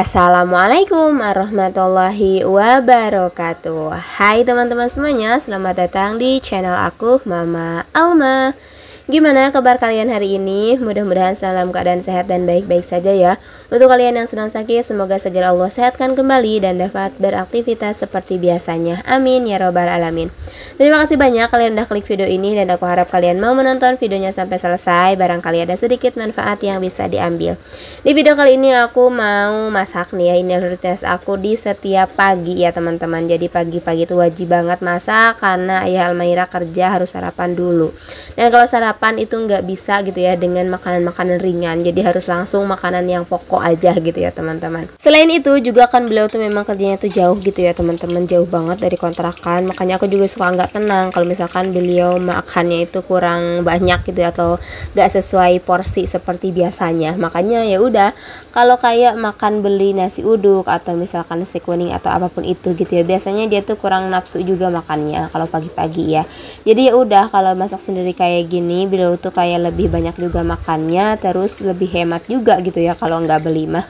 Assalamualaikum warahmatullahi wabarakatuh. Hai teman-teman semuanya, selamat datang di channel aku, Mama Alma. Gimana kabar kalian hari ini? Mudah-mudahan dalam keadaan sehat dan baik-baik saja ya. Untuk kalian yang sedang sakit, semoga segera Allah sehatkan kembali dan dapat beraktivitas seperti biasanya. Amin ya robbal alamin. Terima kasih banyak kalian udah klik video ini, dan aku harap kalian mau menonton videonya sampai selesai. Barangkali ada sedikit manfaat yang bisa diambil. Di video kali ini aku mau masak nih ya. Ini rutinitas aku di setiap pagi ya teman-teman. Jadi pagi-pagi itu wajib banget masak karena ayah Almaira kerja harus sarapan dulu. Dan kalau sarapan itu nggak bisa gitu ya dengan makanan-makanan ringan, jadi harus langsung makanan yang pokok aja gitu ya teman-teman. Selain itu juga kan beliau tuh memang kerjanya tuh jauh gitu ya teman-teman, jauh banget dari kontrakan. Makanya aku juga suka nggak tenang kalau misalkan beliau makannya itu kurang banyak gitu ya, atau nggak sesuai porsi seperti biasanya. Makanya ya udah, kalau kayak makan beli nasi uduk atau misalkan nasi kuning atau apapun itu gitu ya, biasanya dia tuh kurang nafsu juga makannya kalau pagi-pagi ya. Jadi ya udah, kalau masak sendiri kayak gini beliau tuh kayak lebih banyak juga makannya, terus lebih hemat juga gitu ya kalau nggak beli mah.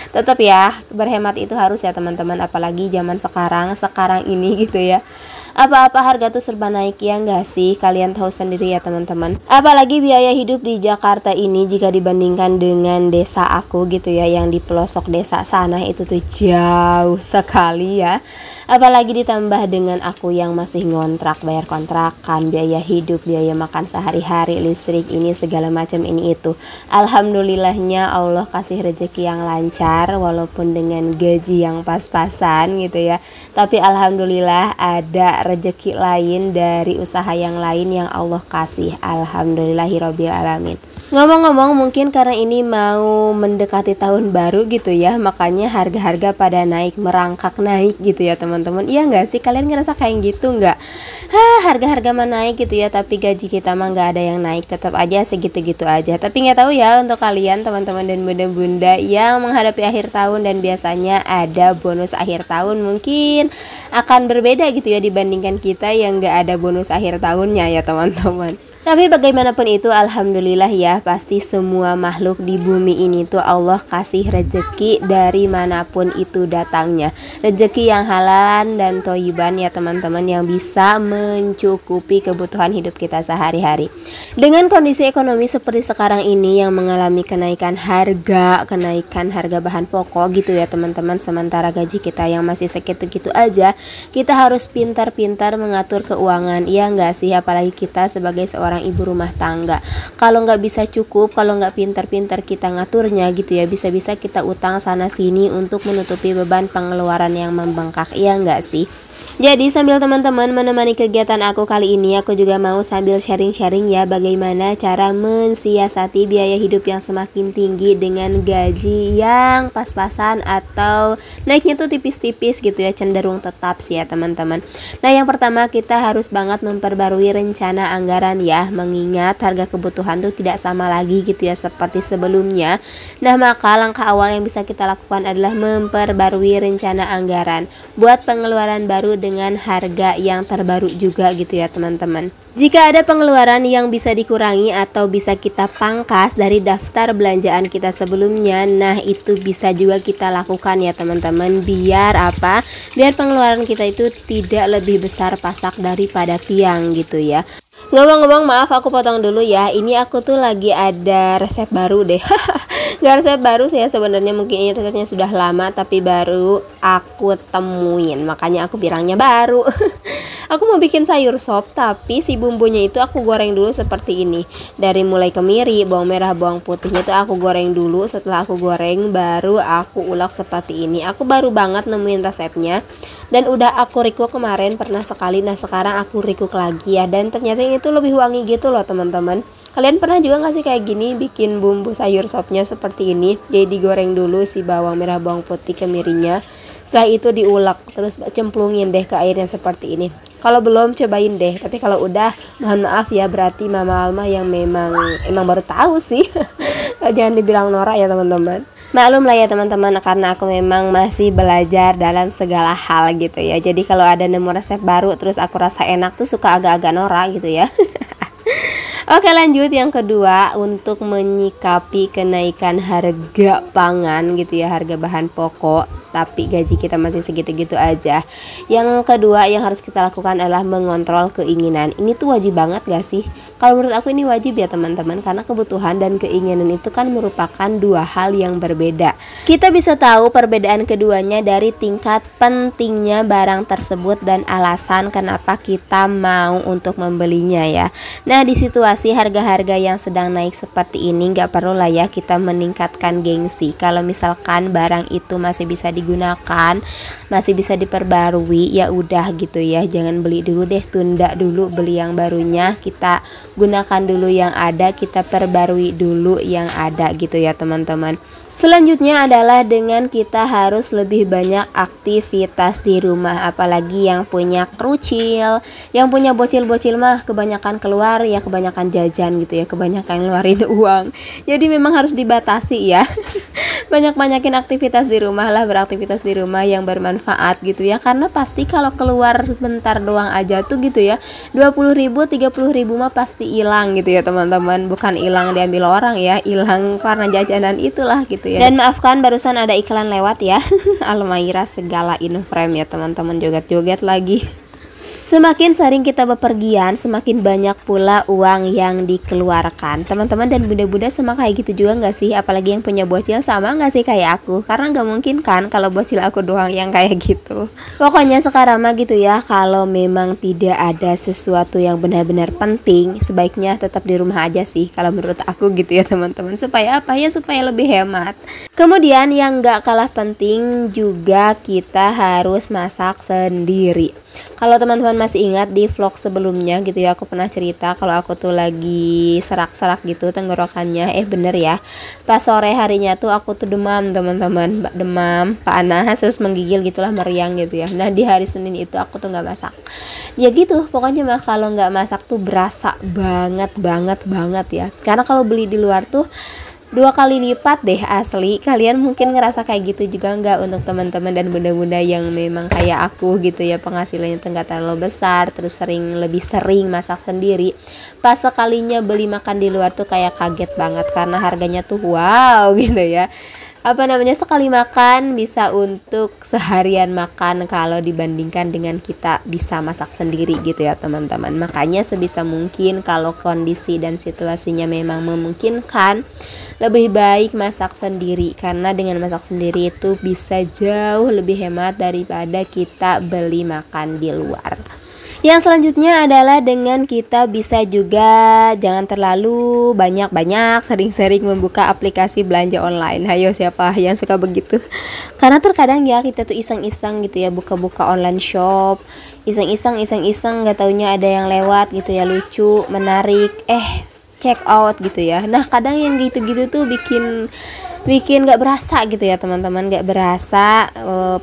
Tetap ya, berhemat itu harus ya teman-teman, apalagi zaman sekarang ini gitu ya. Apa-apa harga tuh serba naik ya nggak sih? Kalian tahu sendiri ya teman-teman. Apalagi biaya hidup di Jakarta ini jika dibandingkan dengan desa aku gitu ya, yang di pelosok desa sana itu tuh jauh sekali ya. Apalagi ditambah dengan aku yang masih ngontrak, bayar kontrakan, biaya hidup, biaya makan sehari-hari, listrik ini segala macam ini itu. Alhamdulillahnya Allah kasih rezeki yang lancar walaupun dengan gaji yang pas-pasan gitu ya. Tapi alhamdulillah ada rezeki lain dari usaha yang lain yang Allah kasih. Alhamdulillahirabbil alamin. Ngomong-ngomong, mungkin karena ini mau mendekati tahun baru gitu ya, makanya harga-harga pada naik, merangkak naik gitu ya teman-teman. Iya nggak sih? Kalian ngerasa kayak gitu nggak? Harga-harga mah naik gitu ya, tapi gaji kita mah nggak ada yang naik, tetap aja segitu-gitu aja. Tapi nggak tahu ya untuk kalian teman-teman dan bunda-bunda yang menghadapi akhir tahun dan biasanya ada bonus akhir tahun, mungkin akan berbeda gitu ya dibandingkan kita yang nggak ada bonus akhir tahunnya ya teman-teman. Tapi bagaimanapun itu, alhamdulillah ya, pasti semua makhluk di bumi ini tuh Allah kasih rezeki dari manapun itu datangnya. Rezeki yang halal dan toyiban ya teman-teman, yang bisa mencukupi kebutuhan hidup kita sehari-hari. Dengan kondisi ekonomi seperti sekarang ini yang mengalami kenaikan harga bahan pokok gitu ya teman-teman, sementara gaji kita yang masih segitu-gitu aja, kita harus pintar-pintar mengatur keuangan, iya nggak sih? Apalagi kita sebagai seorang ibu rumah tangga, kalau nggak bisa cukup, kalau nggak pintar-pintar kita ngaturnya gitu ya, bisa-bisa kita utang sana sini untuk menutupi beban pengeluaran yang membengkak, iya nggak sih? Jadi sambil teman-teman menemani kegiatan aku kali ini, aku juga mau sambil sharing-sharing ya bagaimana cara mensiasati biaya hidup yang semakin tinggi dengan gaji yang pas-pasan atau naiknya tuh tipis-tipis gitu ya, cenderung tetap sih ya teman-teman. Nah yang pertama, kita harus banget memperbarui rencana anggaran ya, mengingat harga kebutuhan tuh tidak sama lagi gitu ya seperti sebelumnya. Nah maka langkah awal yang bisa kita lakukan adalah memperbarui rencana anggaran buat pengeluaran baru dengan harga yang terbaru juga gitu ya teman-teman. Jika ada pengeluaran yang bisa dikurangi atau bisa kita pangkas dari daftar belanjaan kita sebelumnya, nah itu bisa juga kita lakukan ya teman-teman. Biar apa? Biar pengeluaran kita itu tidak lebih besar pasak daripada tiang gitu ya. Ngomong-ngomong, maaf aku potong dulu ya. Ini aku tuh lagi ada resep baru deh. Gak resep baru sih ya sebenarnya, mungkin ini resepnya sudah lama tapi baru aku temuin, makanya aku bilangnya baru. Aku mau bikin sayur sop, tapi si bumbunya itu aku goreng dulu seperti ini. Dari mulai kemiri, bawang merah, bawang putihnya itu aku goreng dulu. Setelah aku goreng baru aku ulek seperti ini. Aku baru banget nemuin resepnya dan udah aku recook kemarin pernah sekali. Nah sekarang aku recook lagi ya, dan ternyata ini tuh lebih wangi gitu loh teman-teman. Kalian pernah juga gak sih kayak gini bikin bumbu sayur sopnya seperti ini? Jadi digoreng dulu si bawang merah, bawang putih, kemirinya. Setelah itu diulek, terus cemplungin deh ke airnya seperti ini. Kalau belum, cobain deh. Tapi kalau udah, mohon maaf ya, berarti Mama Alma yang emang baru tahu sih. Jangan dibilang norak ya teman-teman. Maklum lah ya teman-teman, karena aku memang masih belajar dalam segala hal gitu ya. Jadi kalau ada nemu resep baru terus aku rasa enak tuh suka agak-agak norak gitu ya. Oke, lanjut yang kedua, untuk menyikapi kenaikan harga pangan gitu ya, harga bahan pokok tapi gaji kita masih segitu-gitu aja. Yang kedua yang harus kita lakukan adalah mengontrol keinginan. Ini tuh wajib banget gak sih? Kalau menurut aku ini wajib ya teman-teman, karena kebutuhan dan keinginan itu kan merupakan dua hal yang berbeda. Kita bisa tahu perbedaan keduanya dari tingkat pentingnya barang tersebut dan alasan kenapa kita mau untuk membelinya ya. Nah, di situasi harga-harga yang sedang naik seperti ini gak perlu lah ya kita meningkatkan gengsi. Kalau misalkan barang itu masih bisa digunakan, masih bisa diperbarui, ya udah gitu ya, jangan beli dulu deh, tunda dulu beli yang barunya, kita gunakan dulu yang ada, kita perbarui dulu yang ada gitu ya teman-teman. Selanjutnya adalah dengan kita harus lebih banyak aktivitas di rumah, apalagi yang punya krucil, yang punya bocil-bocil mah kebanyakan keluar ya, kebanyakan jajan gitu ya, kebanyakan ngeluarin uang. Jadi memang harus dibatasi ya. Banyak-banyakin aktivitas di rumah lah, beraktivitas di rumah yang bermanfaat gitu ya, karena pasti kalau keluar bentar doang aja tuh gitu ya, 20.000 30.000 mah pasti hilang gitu ya teman-teman. Bukan hilang diambil orang ya, hilang karena jajanan itulah gitu ya. Dan maafkan barusan ada iklan lewat ya. Almaira segala in frame ya teman-teman, joget-joget lagi. Semakin sering kita bepergian, semakin banyak pula uang yang dikeluarkan. Teman-teman dan bunda-bunda sama kayak gitu juga nggak sih? Apalagi yang punya bocil, sama nggak sih kayak aku? Karena nggak mungkin kan kalau bocil aku doang yang kayak gitu. Pokoknya sekarang mah gitu ya, kalau memang tidak ada sesuatu yang benar-benar penting, sebaiknya tetap di rumah aja sih kalau menurut aku gitu ya teman-teman. Supaya apa ya? Supaya lebih hemat. Kemudian yang nggak kalah penting juga, kita harus masak sendiri. Kalau teman-teman masih ingat di vlog sebelumnya gitu ya, aku pernah cerita kalau aku tuh lagi serak-serak gitu tenggorokannya. Bener ya, pas sore harinya tuh aku tuh demam teman-teman, demam, panas, terus menggigil gitulah, meriang gitu ya. Nah di hari Senin itu aku tuh nggak masak. Ya gitu, pokoknya mah kalau nggak masak tuh berasa banget ya. Karena kalau beli di luar tuh 2 kali lipat deh asli. Kalian mungkin ngerasa kayak gitu juga nggak untuk teman-teman dan bunda-bunda yang memang kayak aku gitu ya, penghasilannya tuh nggak terlalu besar, terus lebih sering masak sendiri. Pas sekalinya beli makan di luar tuh kayak kaget banget karena harganya tuh wow gitu ya. Sekali makan bisa untuk seharian makan kalau dibandingkan dengan kita bisa masak sendiri gitu ya teman-teman. Makanya sebisa mungkin kalau kondisi dan situasinya memang memungkinkan, lebih baik masak sendiri, karena dengan masak sendiri itu bisa jauh lebih hemat daripada kita beli makan di luar. Yang selanjutnya adalah dengan kita bisa juga jangan terlalu banyak-banyak sering-sering membuka aplikasi belanja online. Hayo, siapa yang suka begitu? Karena terkadang ya kita tuh iseng-iseng gitu ya, buka-buka online shop, iseng-iseng nggak taunya ada yang lewat gitu ya, lucu, menarik, check out gitu ya. Nah kadang yang gitu-gitu tuh bikin nggak berasa gitu ya teman-teman, nggak berasa,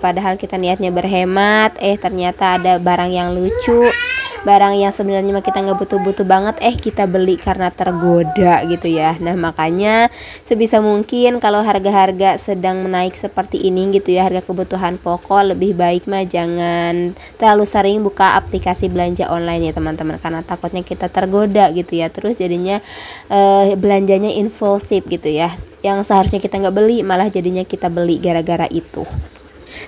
padahal kita niatnya berhemat, ternyata ada barang yang lucu, barang yang sebenarnya kita nggak butuh-butuh banget, kita beli karena tergoda gitu ya. Nah makanya sebisa mungkin kalau harga-harga sedang menaik seperti ini gitu ya, harga kebutuhan pokok, lebih baik mah jangan terlalu sering buka aplikasi belanja online ya teman-teman, karena takutnya kita tergoda gitu ya, terus jadinya belanjanya impulsif gitu ya, yang seharusnya kita nggak beli malah jadinya kita beli gara-gara itu.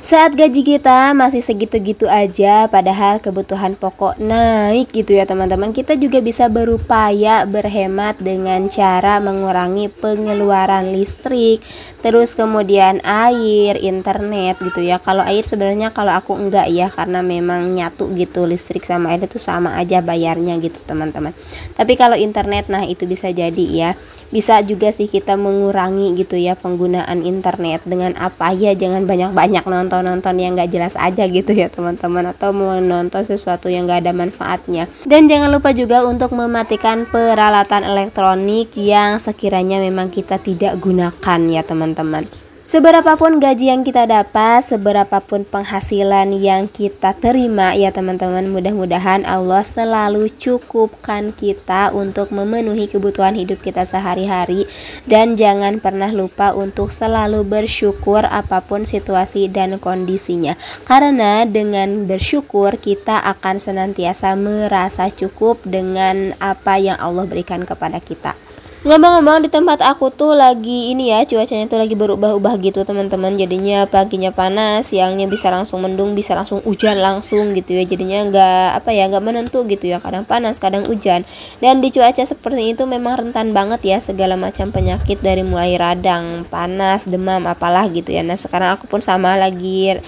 Saat gaji kita masih segitu-gitu aja padahal kebutuhan pokok naik gitu ya teman-teman, kita juga bisa berupaya berhemat dengan cara mengurangi pengeluaran listrik, terus kemudian air, internet gitu ya. Kalau air sebenarnya kalau aku enggak ya, karena memang nyatu gitu, listrik sama air itu sama aja bayarnya gitu teman-teman. Tapi kalau internet, nah itu bisa jadi ya, bisa juga sih kita mengurangi gitu ya penggunaan internet dengan apa ya, jangan banyak-banyak nonton yang gak jelas aja gitu ya teman-teman, atau menonton sesuatu yang gak ada manfaatnya. Dan jangan lupa juga untuk mematikan peralatan elektronik yang sekiranya memang kita tidak gunakan ya teman-teman. Seberapapun gaji yang kita dapat, seberapapun penghasilan yang kita terima ya teman-teman, mudah-mudahan Allah selalu cukupkan kita untuk memenuhi kebutuhan hidup kita sehari-hari. Dan jangan pernah lupa untuk selalu bersyukur apapun situasi dan kondisinya, karena dengan bersyukur kita akan senantiasa merasa cukup dengan apa yang Allah berikan kepada kita. Ngomong-ngomong, di tempat aku tuh lagi ini ya, cuacanya tuh lagi berubah-ubah gitu teman-teman. Jadinya paginya panas, siangnya bisa langsung mendung, bisa langsung hujan langsung gitu ya. Jadinya nggak menentu gitu ya, kadang panas kadang hujan. Dan di cuaca seperti itu memang rentan banget ya segala macam penyakit, dari mulai radang, panas, demam, apalah gitu ya. Nah sekarang aku pun sama lagi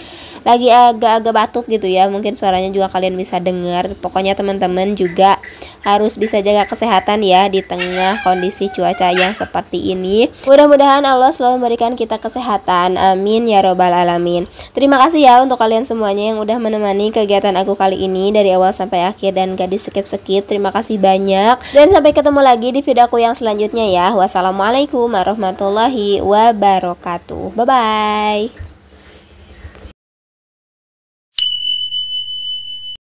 agak-agak batuk gitu ya, mungkin suaranya juga kalian bisa dengar. Pokoknya teman-teman juga harus bisa jaga kesehatan ya di tengah kondisi cuaca yang seperti ini. Mudah-mudahan Allah selalu memberikan kita kesehatan, amin ya robbal alamin. Terima kasih ya untuk kalian semuanya yang udah menemani kegiatan aku kali ini dari awal sampai akhir dan gak di skip-skip. Terima kasih banyak, dan sampai ketemu lagi di video aku yang selanjutnya ya. Wassalamualaikum warahmatullahi wabarakatuh. Bye bye.